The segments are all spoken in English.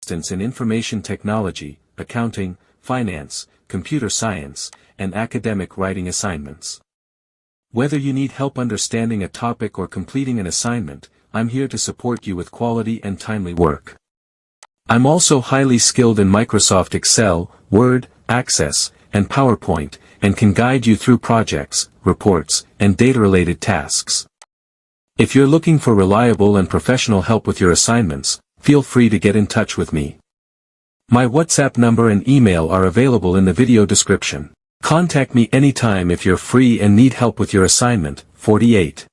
assistance in information technology, accounting, finance, computer science, and academic writing assignments. Whether you need help understanding a topic or completing an assignment, I'm here to support you with quality and timely work. I'm also highly skilled in Microsoft Excel, Word, Access, and PowerPoint, and can guide you through projects, reports, and data-related tasks. If you're looking for reliable and professional help with your assignments, feel free to get in touch with me. My WhatsApp number and email are available in the video description. Contact me anytime if you're free and need help with your assignment. 48.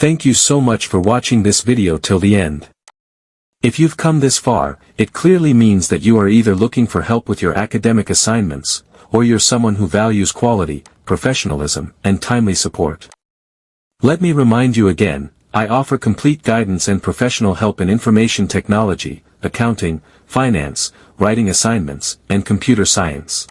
Thank you so much for watching this video till the end. If you've come this far, it clearly means that you are either looking for help with your academic assignments, or you're someone who values quality, professionalism, and timely support. Let me remind you again, I offer complete guidance and professional help in information technology, accounting, finance, writing assignments, and computer science.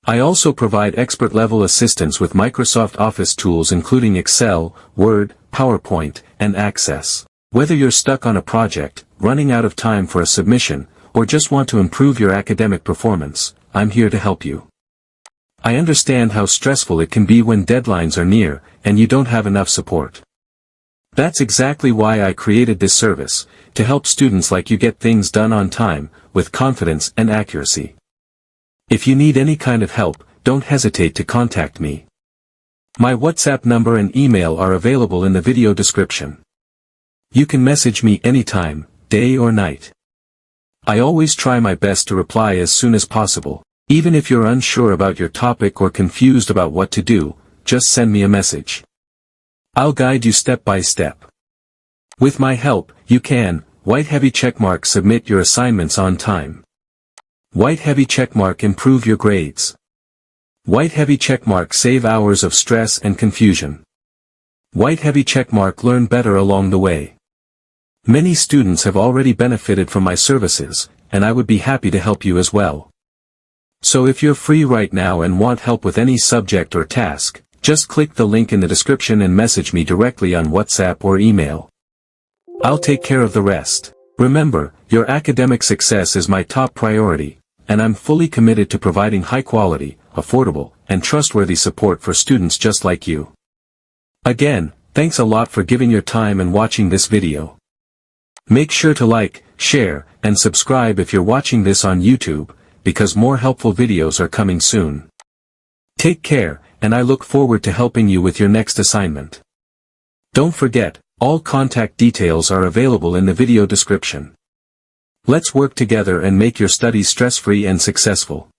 I also provide expert-level assistance with Microsoft Office tools including Excel, Word, PowerPoint, and Access. Whether you're stuck on a project, running out of time for a submission, or just want to improve your academic performance, I'm here to help you. I understand how stressful it can be when deadlines are near, and you don't have enough support. That's exactly why I created this service, to help students like you get things done on time, with confidence and accuracy. If you need any kind of help, don't hesitate to contact me. My WhatsApp number and email are available in the video description. You can message me anytime, day or night. I always try my best to reply as soon as possible. Even if you're unsure about your topic or confused about what to do, just send me a message. I'll guide you step by step. With my help, you can, white heavy checkmark, submit your assignments on time. White heavy checkmark, improve your grades. White heavy checkmark, save hours of stress and confusion. White heavy checkmark, learn better along the way. Many students have already benefited from my services, and I would be happy to help you as well. So if you're free right now and want help with any subject or task, just click the link in the description and message me directly on WhatsApp or email. I'll take care of the rest. Remember, your academic success is my top priority, and I'm fully committed to providing high-quality, affordable, and trustworthy support for students just like you. Again, thanks a lot for giving your time and watching this video. Make sure to like, share, and subscribe if you're watching this on YouTube, because more helpful videos are coming soon. Take care, and I look forward to helping you with your next assignment. Don't forget, all contact details are available in the video description. Let's work together and make your studies stress-free and successful.